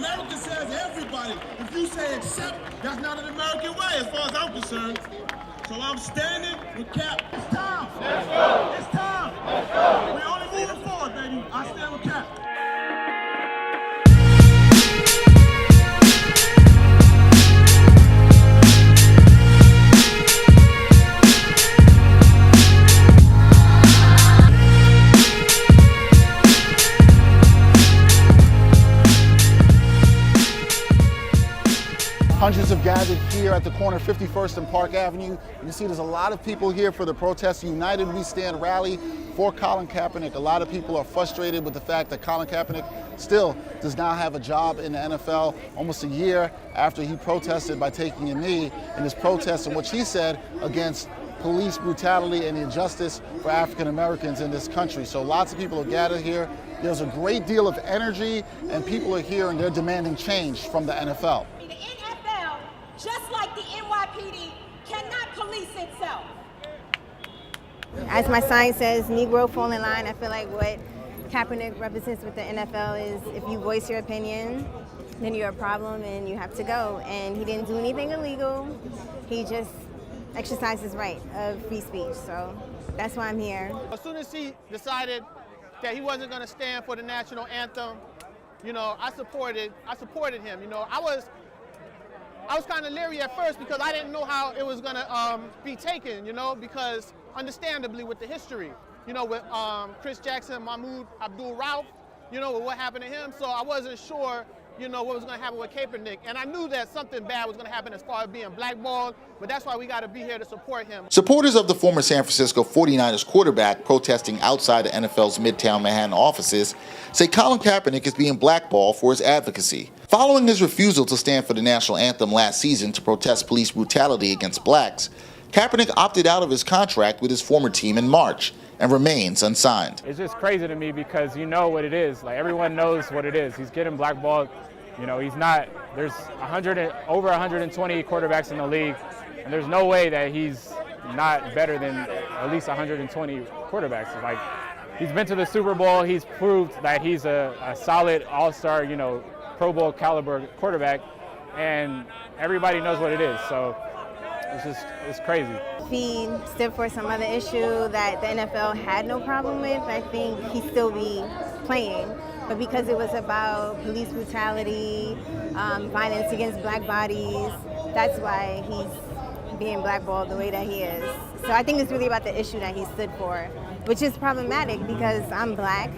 America says everybody. If you say accept, that's not an American way as far as I'm concerned. So I'm standing with Cap. It's time. Let's go. It's time. Let's go. We're only moving forward, baby. I stand with Cap. Hundreds have gathered here at the corner of 51st and Park Avenue. You can see there's a lot of people here for the protest United We Stand rally for Colin Kaepernick. A lot of people are frustrated with the fact that Colin Kaepernick still does not have a job in the NFL almost a year after he protested by taking a knee in his protest in which he said against police brutality and injustice for African Americans in this country. So lots of people are gathered here. There's a great deal of energy and people are here and they're demanding change from the NFL. Just like the NYPD cannot police itself. As my sign says, Negro fall in line. I feel like what Kaepernick represents with the NFL is if you voice your opinion, then you're a problem and you have to go. And he didn't do anything illegal. He just exercised his right of free speech. So that's why I'm here. As soon as he decided that he wasn't going to stand for the national anthem, you know, I supported him. You know, I was kind of leery at first because I didn't know how it was going to be taken, you know, because understandably with the history, you know, with Chris Jackson, Mahmoud Abdul-Rauf, you know, with what happened to him. So I wasn't sure, you know, what was going to happen with Kaepernick. And I knew that something bad was going to happen as far as being blackballed, but that's why we got to be here to support him. Supporters of the former San Francisco 49ers quarterback protesting outside the NFL's Midtown Manhattan offices say Colin Kaepernick is being blackballed for his advocacy. Following his refusal to stand for the national anthem last season to protest police brutality against blacks, Kaepernick opted out of his contract with his former team in March and remains unsigned. It's just crazy to me because you know what it is. Like, everyone knows what it is. He's getting blackballed. You know, he's not, there's over 120 quarterbacks in the league, and there's no way that he's not better than at least 120 quarterbacks. Like, he's been to the Super Bowl. He's proved that he's a solid all-star, you know, Pro Bowl caliber quarterback, and everybody knows what it is. So it's crazy. If he stood for some other issue that the NFL had no problem with, I think he'd still be playing. But because it was about police brutality, violence against black bodies, that's why he's being blackballed the way that he is. So I think it's really about the issue that he stood for, which is problematic because I'm black.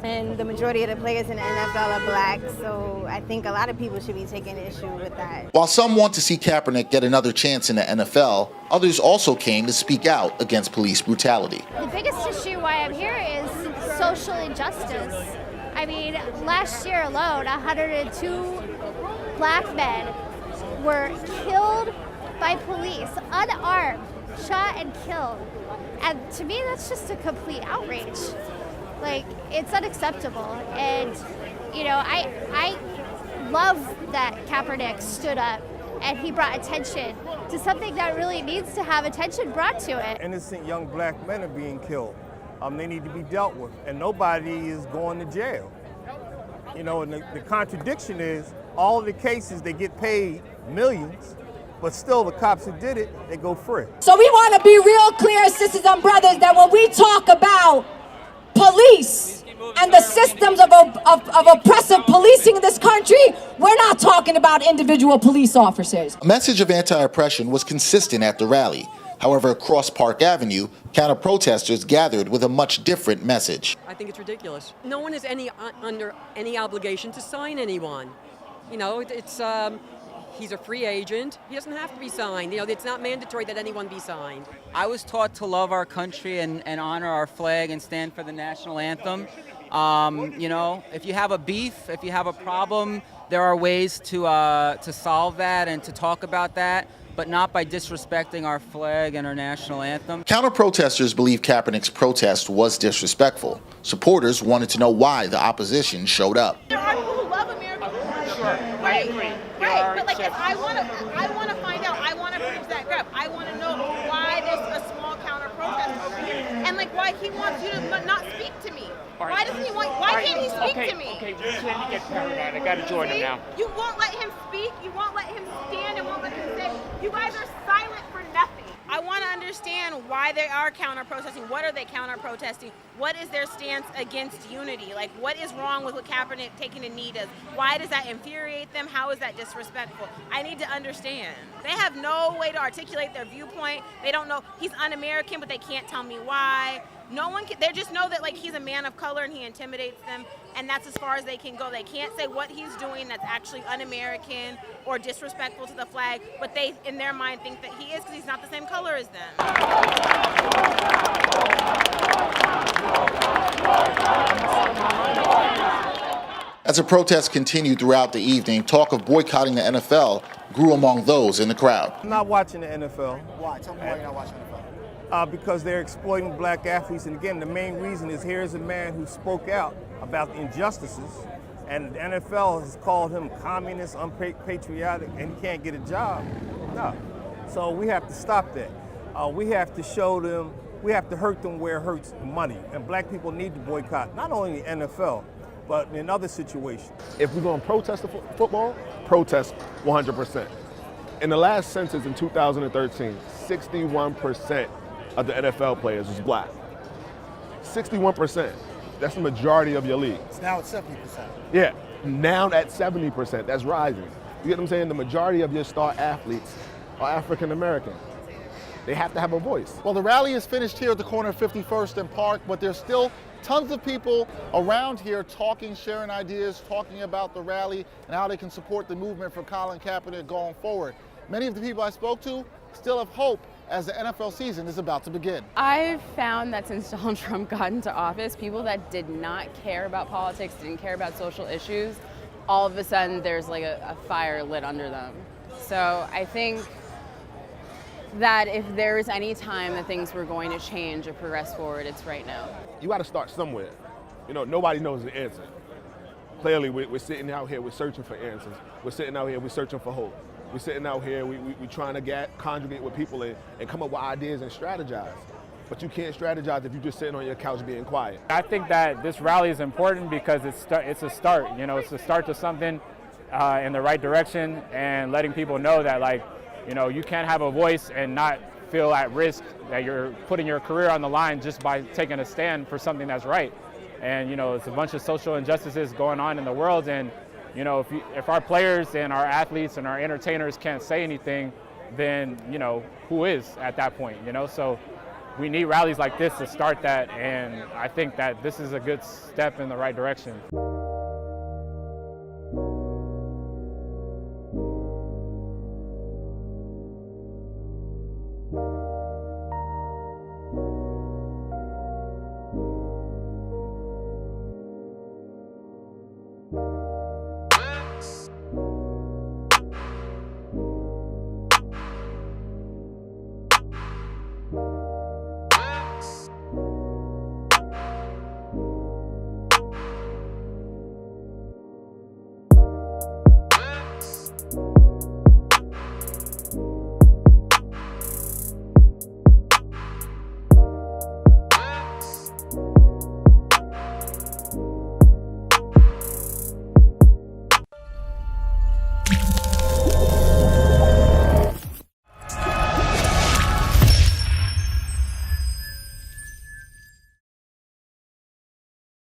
And the majority of the players in the NFL are black, so I think a lot of people should be taking issue with that. While some want to see Kaepernick get another chance in the NFL, others also came to speak out against police brutality. The biggest issue why I'm here is social injustice. I mean, last year alone, 102 black men were killed by police, unarmed, shot and killed. And to me, that's just a complete outrage. Like, it's unacceptable. And, you know, I love that Kaepernick stood up and he brought attention to something that really needs to have attention brought to it. Innocent young black men are being killed. They need to be dealt with, and nobody is going to jail. You know, and the contradiction is all of the cases, they get paid millions, but still the cops who did it, they go free. So we want to be real clear, sisters and brothers, that when we talk about police and the systems of oppressive policing in this country, we're not talking about individual police officers. A message of anti-oppression was consistent at the rally. However, across Park Avenue, counter-protesters gathered with a much different message. I think it's ridiculous. No one is under any obligation to sign anyone. You know, he's a free agent. He doesn't have to be signed. You know, it's not mandatory that anyone be signed. I was taught to love our country and honor our flag and stand for the national anthem. You know, if you have a beef, if you have a problem, there are ways to solve that and to talk about that, but not by disrespecting our flag and our national anthem. Counter-protesters believe Kaepernick's protest was disrespectful. Supporters wanted to know why the opposition showed up. There are people who love America. Sure. Right. But like, if I want to find out, I want to bridge that gap. I want to know why there's a small counter-protest over here, and like why he wants you to not speak to me. Why doesn't he want? Why can't he speak to me? Okay, we can't get paranoid. I gotta join him now. You won't let him speak. You won't let him stand and won't let him say. You guys are silent for nothing. I want to understand why they are counter-protesting. What are they counter-protesting? What is their stance against unity? Like, what is wrong with what Kaepernick taking a knee does? Why does that infuriate them? How is that disrespectful? I need to understand. They have no way to articulate their viewpoint. They don't know. He's un-American, but they can't tell me why. No one can, they just know that like he's a man of color and he intimidates them, and that's as far as they can go. They can't say what he's doing that's actually un-American or disrespectful to the flag, but they, in their mind, think that he is because he's not the same color as them. As the protests continued throughout the evening, talk of boycotting the NFL grew among those in the crowd. I'm not watching the NFL. Why? Tell me why you're not watching the NFL. Because they're exploiting black athletes. And again, the main reason is here's a man who spoke out about the injustices, and the NFL has called him communist, unpatriotic, and he can't get a job. No. So we have to stop that. We have to show them, we have to hurt them where it hurts money. And black people need to boycott, not only the NFL, but in other situations. If we're going to protest the football, protest 100%. In the last census in 2013, 61% of the NFL players was black. 61%. That's the majority of your league. It's now at 70%. Yeah, now at 70%. That's rising. You get what I'm saying? The majority of your star athletes are African American. They have to have a voice. Well, the rally is finished here at the corner of 51st and Park, but there's still tons of people around here talking, sharing ideas, talking about the rally and how they can support the movement for Colin Kaepernick going forward. Many of the people I spoke to still have hope as the NFL season is about to begin. I've found that since Donald Trump got into office, people that did not care about politics, didn't care about social issues, all of a sudden there's like a fire lit under them. So I think that if there's any time that things were going to change or progress forward, it's right now. You got to start somewhere. You know, nobody knows the answer. Clearly, we're sitting out here, we're searching for answers. We're sitting out here, we're searching for hope. We're sitting out here, we're trying to conjugate with people and come up with ideas and strategize. But you can't strategize if you're just sitting on your couch being quiet. I think that this rally is important because it's a start. You know, it's a start to something in the right direction, and letting people know that, like, you know, you can't have a voice and not feel at risk that you're putting your career on the line just by taking a stand for something that's right. And, you know, it's a bunch of social injustices going on in the world, and you know, if our players and our athletes and our entertainers can't say anything, then, you know, who is at that point, you know? So we need rallies like this to start that, and I think that this is a good step in the right direction.